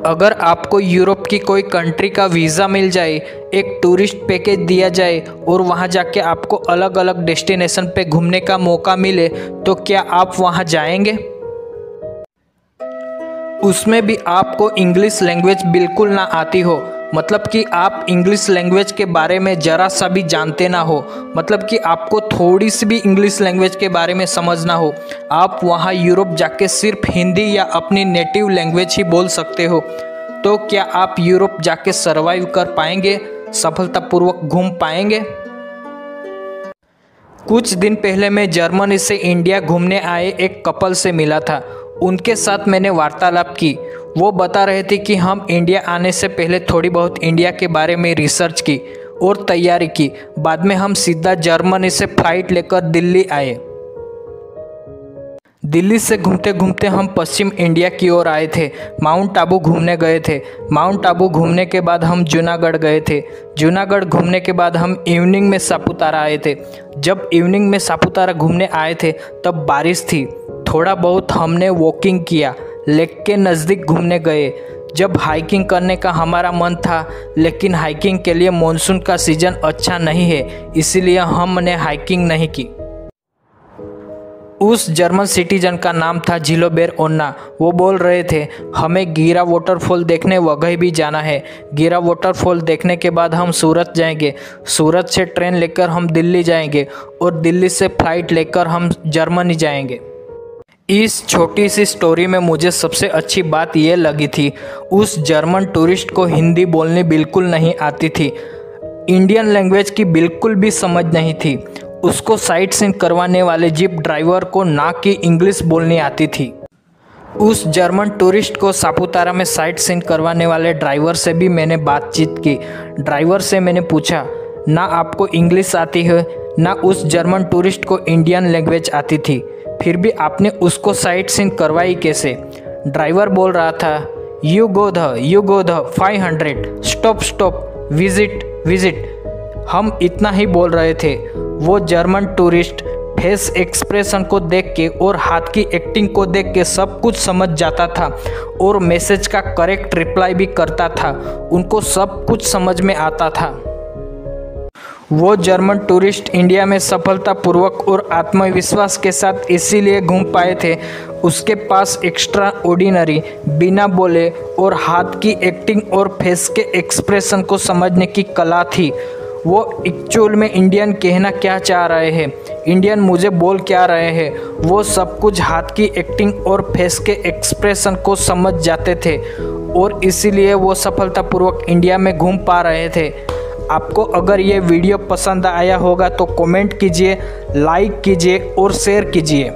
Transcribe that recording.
अगर आपको यूरोप की कोई कंट्री का वीज़ा मिल जाए, एक टूरिस्ट पैकेज दिया जाए और वहां जाके आपको अलग अलग डेस्टिनेशन पे घूमने का मौका मिले, तो क्या आप वहां जाएंगे? उसमें भी आपको इंग्लिश लैंग्वेज बिल्कुल ना आती हो, मतलब कि आप इंग्लिश लैंग्वेज के बारे में ज़रा सा भी जानते ना हो, मतलब कि आपको थोड़ी सी भी इंग्लिश लैंग्वेज के बारे में समझ ना हो। आप वहाँ यूरोप जाके सिर्फ हिंदी या अपनी नेटिव लैंग्वेज ही बोल सकते हो। तो क्या आप यूरोप जाके सर्वाइव कर पाएंगे, सफलतापूर्वक घूम पाएंगे? कुछ दिन पहले मैं जर्मनी से इंडिया घूमने आए एक कपल से मिला था। उनके साथ मैंने वार्तालाप की। वो बता रहे थे कि हम इंडिया आने से पहले थोड़ी बहुत इंडिया के बारे में रिसर्च की और तैयारी की। बाद में हम सीधा जर्मनी से फ्लाइट लेकर दिल्ली आए। दिल्ली से घूमते घूमते हम पश्चिम इंडिया की ओर आए थे। माउंट आबू घूमने गए थे। माउंट आबू घूमने के बाद हम जूनागढ़ गए थे। जूनागढ़ घूमने के बाद हम इवनिंग में सापुतारा आए थे। जब इवनिंग में सापुतारा घूमने आए थे तब बारिश थी। थोड़ा बहुत हमने वॉकिंग किया, लेक के नज़दीक घूमने गए। जब हाइकिंग करने का हमारा मन था, लेकिन हाइकिंग के लिए मॉनसून का सीज़न अच्छा नहीं है, इसीलिए हमने हाइकिंग नहीं की। उस जर्मन सिटीजन का नाम था जिलोबेर ओन्ना। वो बोल रहे थे हमें गीरा वाटरफॉल देखने वघई भी जाना है। गीरा वाटरफॉल देखने के बाद हम सूरत जाएंगे। सूरत से ट्रेन लेकर हम दिल्ली जाएंगे और दिल्ली से फ्लाइट लेकर हम जर्मनी जाएंगे। इस छोटी सी स्टोरी में मुझे सबसे अच्छी बात ये लगी थी, उस जर्मन टूरिस्ट को हिंदी बोलनी बिल्कुल नहीं आती थी। इंडियन लैंग्वेज की बिल्कुल भी समझ नहीं थी। उसको साइट सीइंग करवाने वाले जीप ड्राइवर को ना कि इंग्लिश बोलनी आती थी। उस जर्मन टूरिस्ट को सापुतारा में साइट सीइंग करवाने वाले ड्राइवर से भी मैंने बातचीत की। ड्राइवर से मैंने पूछा, ना आपको इंग्लिश आती है, ना उस जर्मन टूरिस्ट को इंडियन लैंग्वेज आती थी, फिर भी आपने उसको साइट सीइंग करवाई कैसे? ड्राइवर बोल रहा था, you go the 500 stop visit. हम इतना ही बोल रहे थे। वो जर्मन टूरिस्ट फेस एक्सप्रेशन को देख के और हाथ की एक्टिंग को देख के सब कुछ समझ जाता था और मैसेज का करेक्ट रिप्लाई भी करता था। उनको सब कुछ समझ में आता था। वो जर्मन टूरिस्ट इंडिया में सफलतापूर्वक और आत्मविश्वास के साथ इसीलिए घूम पाए थे, उसके पास एक्स्ट्रा ऑर्डिनरी बिना बोले और हाथ की एक्टिंग और फेस के एक्सप्रेशन को समझने की कला थी। वो एक्चुअल में इंडियन कहना क्या चाह रहे हैं, इंडियन मुझे बोल क्या रहे हैं, वो सब कुछ हाथ की एक्टिंग और फेस के एक्सप्रेशन को समझ जाते थे और इसीलिए वो सफलतापूर्वक इंडिया में घूम पा रहे थे। आपको अगर ये वीडियो पसंद आया होगा तो कमेंट कीजिए, लाइक कीजिए और शेयर कीजिए।